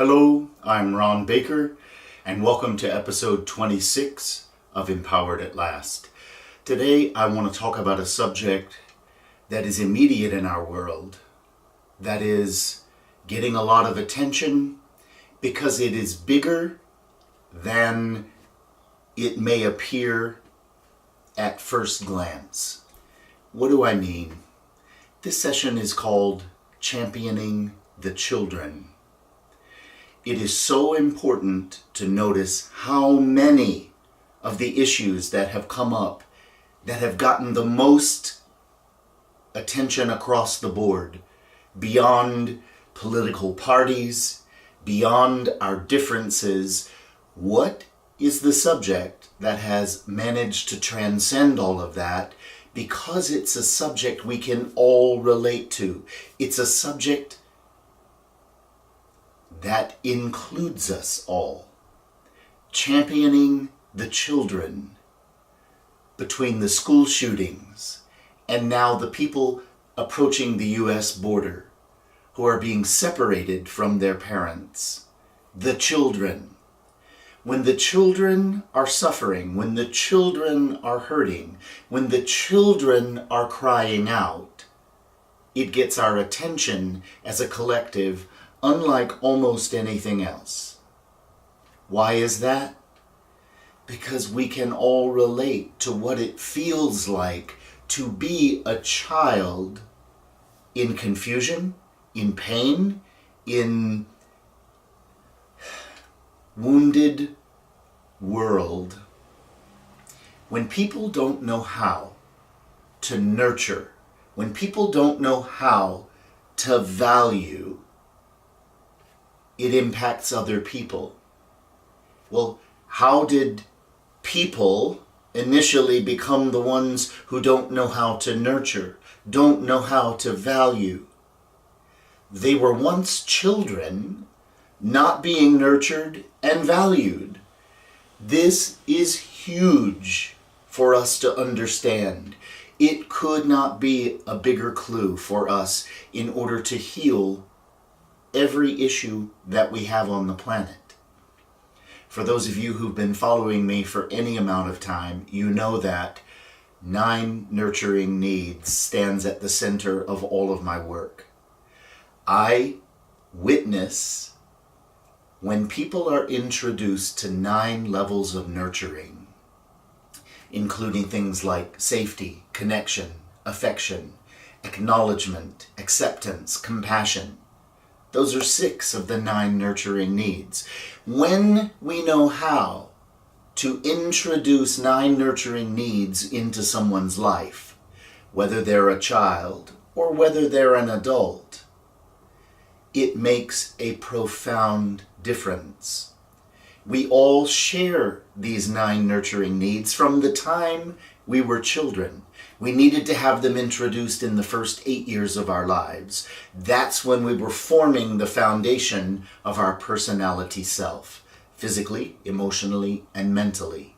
Hello, I'm Ron Baker, and welcome to episode 26 of Empowered at Last. Today, I want to talk about a subject that is immediate in our world, that is getting a lot of attention because it is bigger than it may appear at first glance. What do I mean? This session is called Championing the Children. It is so important to notice how many of the issues that have come up that have gotten the most attention across the board, beyond political parties, beyond our differences. What is the subject that has managed to transcend all of that? Because it's a subject we can all relate to. It's a subject that includes us all. Championing the children. Between the school shootings and now the people approaching the U.S. border who are being separated from their parents. The children. When the children are suffering, when the children are hurting, when the children are crying out, it gets our attention as a collective unlike almost anything else. Why is that? Because we can all relate to what it feels like to be a child in confusion, in pain, in wounded world. When people don't know how to nurture, when people don't know how to value, it impacts other people. Well, how did people initially become the ones who don't know how to nurture, don't know how to value? They were once children, not being nurtured and valued. This is huge for us to understand. It could not be a bigger clue for us in order to heal every issue that we have on the planet. For those of you who've been following me for any amount of time, you know that 9 nurturing needs stands at the center of all of my work. I witness when people are introduced to 9 levels of nurturing, including things like safety, connection, affection, acknowledgement, acceptance, compassion. Those are 6 of the 9 nurturing needs. When we know how to introduce 9 nurturing needs into someone's life, whether they're a child or whether they're an adult, it makes a profound difference. We all share these 9 nurturing needs from the time we were children. We needed to have them introduced in the first 8 years of our lives. That's when we were forming the foundation of our personality self, physically, emotionally, and mentally.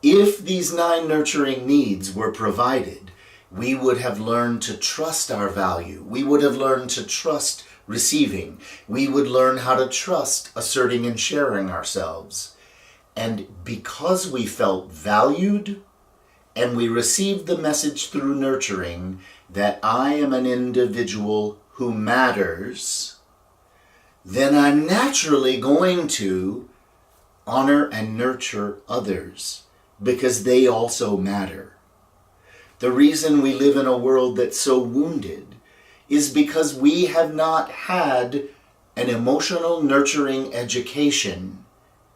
If these 9 nurturing needs were provided, we would have learned to trust our value. We would have learned to trust receiving. We would learn how to trust asserting and sharing ourselves. And because we felt valued, and we received the message through nurturing that I am an individual who matters, then I'm naturally going to honor and nurture others because they also matter. The reason we live in a world that's so wounded is because we have not had an emotional nurturing education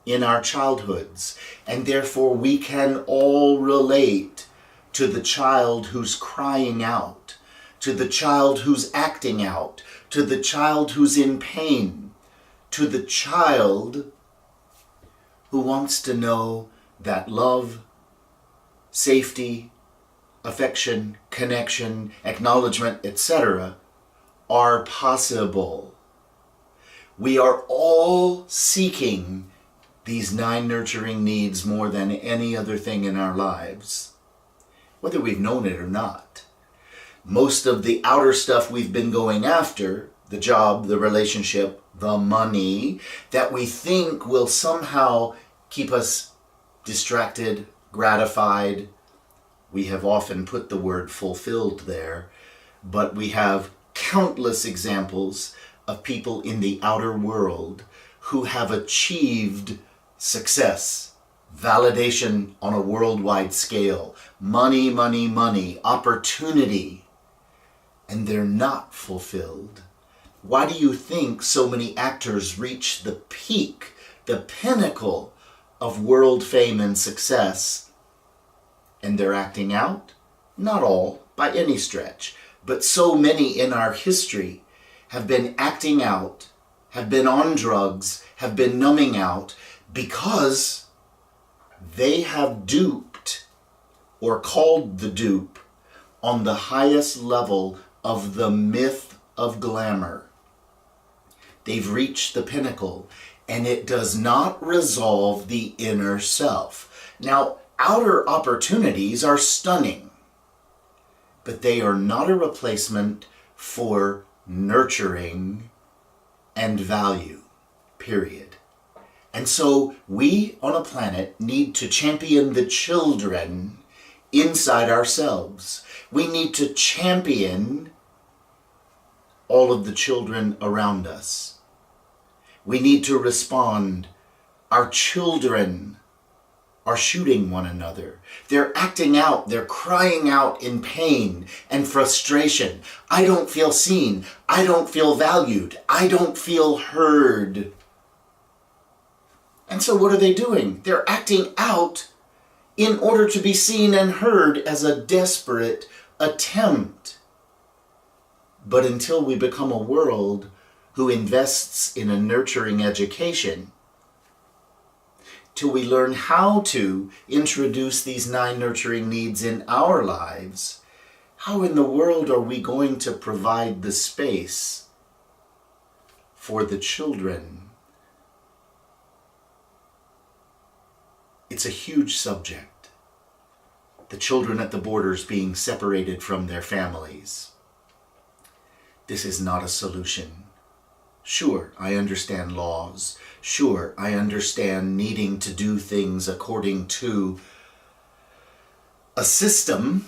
in our childhoods, and therefore we can all relate to the child who's crying out, to the child who's acting out, to the child who's in pain, to the child who wants to know that love, safety, affection, connection, acknowledgement, etc. are possible. We are all seeking these 9 nurturing needs more than any other thing in our lives, whether we've known it or not. Most of the outer stuff we've been going after, the job, the relationship, the money that we think will somehow keep us distracted, gratified. We have often put the word fulfilled there, but we have countless examples of people in the outer world who have achieved success, validation on a worldwide scale, money, money, money, opportunity, and they're not fulfilled. Why do you think so many actors reach the peak, the pinnacle of world fame and success, and they're acting out? Not all, by any stretch, but so many in our history have been acting out, have been on drugs, have been numbing out, because they have duped or called the dupe on the highest level of the myth of glamour. They've reached the pinnacle, and it does not resolve the inner self. Now, outer opportunities are stunning, but they are not a replacement for nurturing and value, period. And so we on a planet need to champion the children inside ourselves. We need to champion all of the children around us. We need to respond. Our children are shooting one another. They're acting out. They're crying out in pain and frustration. I don't feel seen. I don't feel valued. I don't feel heard. And so what are they doing? They're acting out in order to be seen and heard as a desperate attempt. But until we become a world who invests in a nurturing education, till we learn how to introduce these 9 nurturing needs in our lives, how in the world are we going to provide the space for the children? It's a huge subject. The children at the borders being separated from their families. This is not a solution. Sure, I understand laws. Sure, I understand needing to do things according to a system.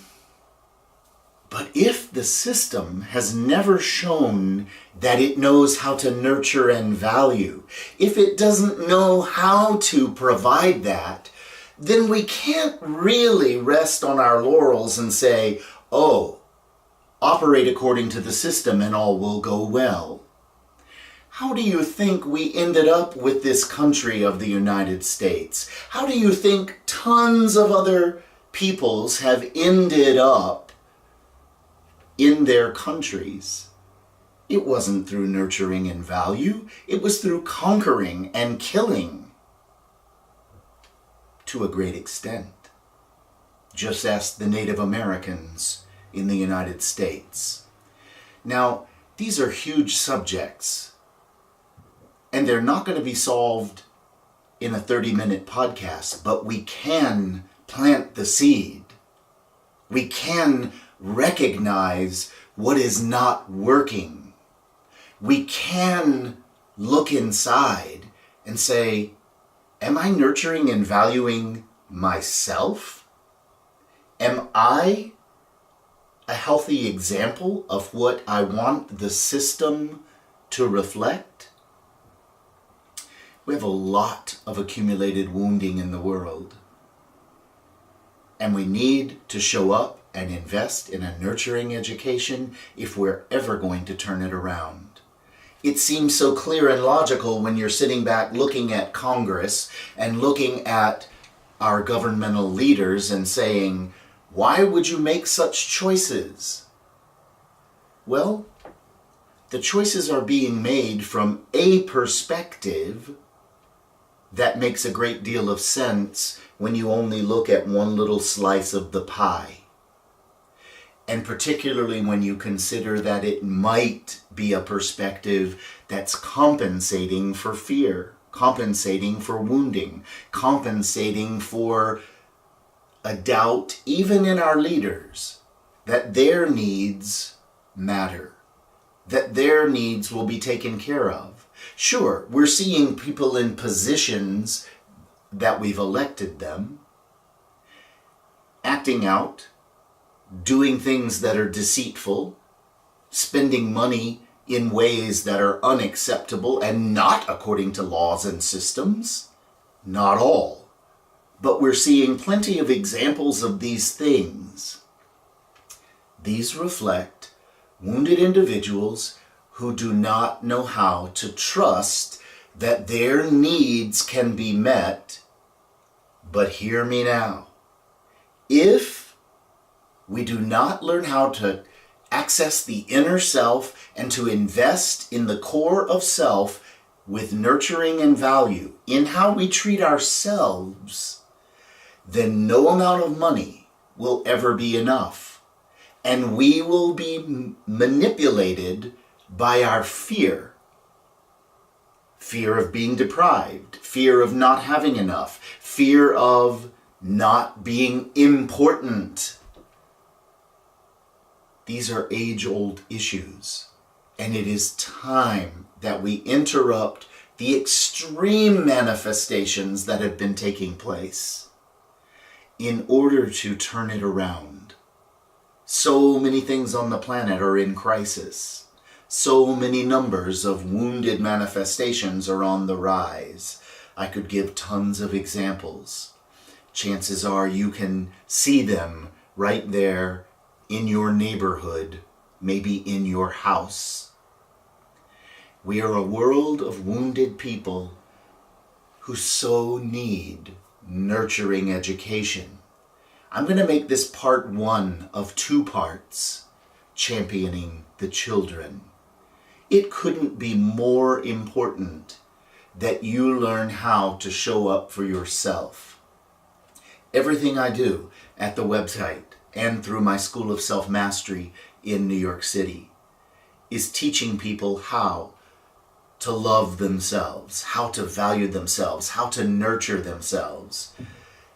But if the system has never shown that it knows how to nurture and value, if it doesn't know how to provide that, then we can't really rest on our laurels and say, oh, operate according to the system and all will go well. How do you think we ended up with this country of the United States? How do you think tons of other peoples have ended up in their countries? It wasn't through nurturing and value. It was through conquering and killing. To a great extent. Just ask the Native Americans in the United States. Now, these are huge subjects, and they're not going to be solved in a 30-minute podcast, but we can plant the seed. We can recognize what is not working. We can look inside and say, am I nurturing and valuing myself? Am I a healthy example of what I want the system to reflect? We have a lot of accumulated wounding in the world. And we need to show up and invest in a nurturing education if we're ever going to turn it around. It seems so clear and logical when you're sitting back looking at Congress and looking at our governmental leaders and saying, why would you make such choices? Well, the choices are being made from a perspective that makes a great deal of sense when you only look at one little slice of the pie. And particularly when you consider that it might be a perspective that's compensating for fear, compensating for wounding, compensating for a doubt, even in our leaders, that their needs matter. that their needs will be taken care of. Sure, we're seeing people in positions that we've elected them, acting out, doing things that are deceitful, spending money in ways that are unacceptable and not according to laws and systems. Not all. But we're seeing plenty of examples of these things. These reflect wounded individuals who do not know how to trust that their needs can be met. But hear me now. If we do not learn how to access the inner self and to invest in the core of self with nurturing and value in how we treat ourselves, then no amount of money will ever be enough. And we will be manipulated by our fear. Fear of being deprived, fear of not having enough, fear of not being important. These are age-old issues, and it is time that we interrupt the extreme manifestations that have been taking place in order to turn it around. So many things on the planet are in crisis. So many numbers of wounded manifestations are on the rise. I could give tons of examples. Chances are you can see them right there in your neighborhood, maybe in your house. We are a world of wounded people who so need nurturing education. I'm going to make this part 1 of 2 parts, championing the children. It couldn't be more important that you learn how to show up for yourself. Everything I do at the website and through my School of Self-Mastery in New York City is teaching people how to love themselves, how to value themselves, how to nurture themselves.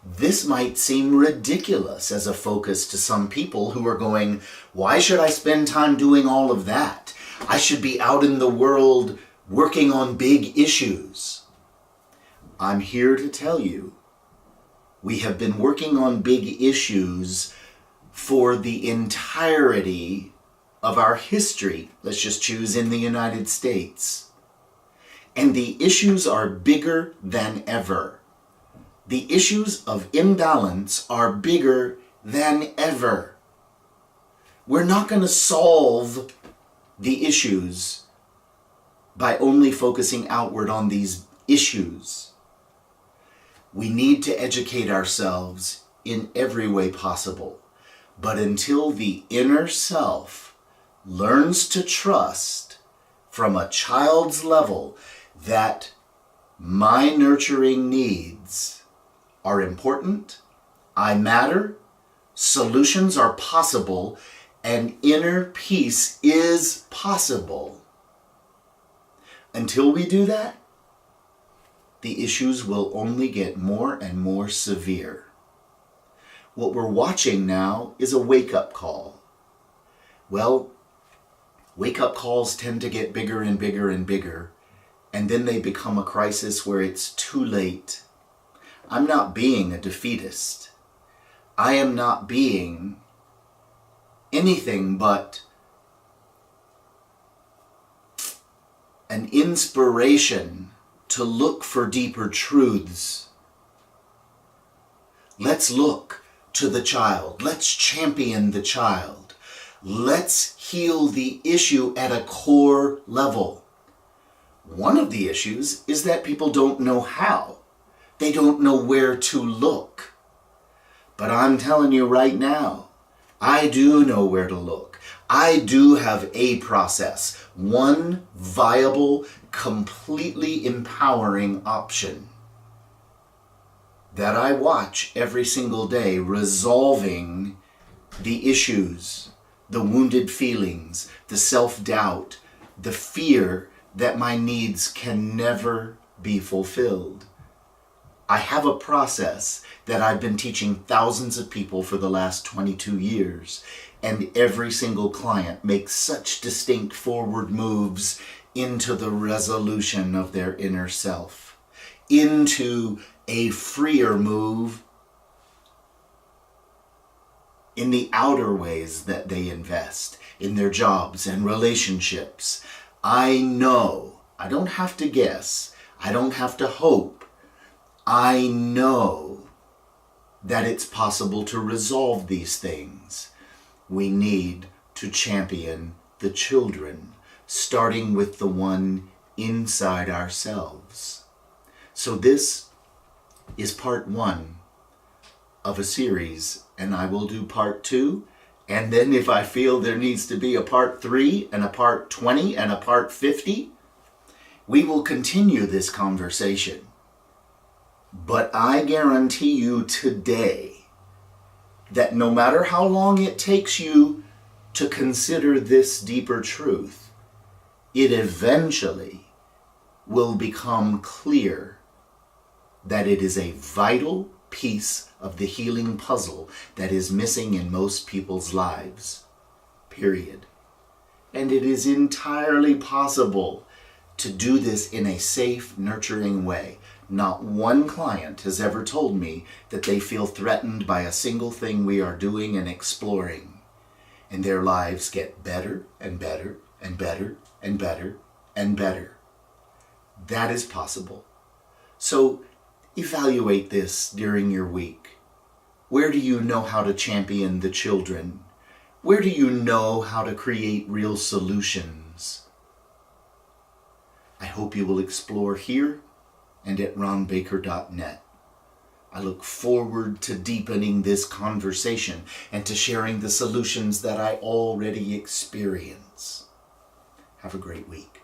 This might seem ridiculous as a focus to some people who are going, why should I spend time doing all of that? I should be out in the world working on big issues. I'm here to tell you, we have been working on big issues for the entirety of our history. Let's just choose in the United States. And the issues are bigger than ever. The issues of imbalance are bigger than ever. We're not going to solve the issues by only focusing outward on these issues. We need to educate ourselves in every way possible. But until the inner self learns to trust from a child's level that my nurturing needs are important, I matter, solutions are possible, and inner peace is possible. Until we do that, the issues will only get more and more severe. What we're watching now is a wake-up call. Well, wake-up calls tend to get bigger and bigger and bigger, and then they become a crisis where it's too late. I'm not being a defeatist. I am not being anything but an inspiration to look for deeper truths. Let's look to the child. Let's champion the child. Let's heal the issue at a core level. One of the issues is that people don't know how. They don't know where to look. But I'm telling you right now, I do know where to look. I do have a process, one viable, completely empowering option that I watch every single day, resolving the issues, the wounded feelings, the self-doubt, the fear that my needs can never be fulfilled. I have a process that I've been teaching thousands of people for the last 22 years. and every single client makes such distinct forward moves into the resolution of their inner self, into a freer move in the outer ways that they invest, in their jobs and relationships. I know, I don't have to guess, I don't have to hope, I know that it's possible to resolve these things. We need to champion the children, starting with the one inside ourselves. So this is part 1 of a series, and I will do part 2, and then if I feel there needs to be a part 3 and a part 20 and a part 50, we will continue this conversation. But I guarantee you today that no matter how long it takes you to consider this deeper truth, it eventually will become clear that it is a vital piece of the healing puzzle that is missing in most people's lives. Period. And it is entirely possible to do this in a safe, nurturing way. Not one client has ever told me that they feel threatened by a single thing we are doing and exploring. And their lives get better and better and better and better and better. That is possible. So evaluate this during your week. Where do you know how to champion the children? Where do you know how to create real solutions? I hope you will explore here and at ronbaker.net. I look forward to deepening this conversation and to sharing the solutions that I already experience. Have a great week.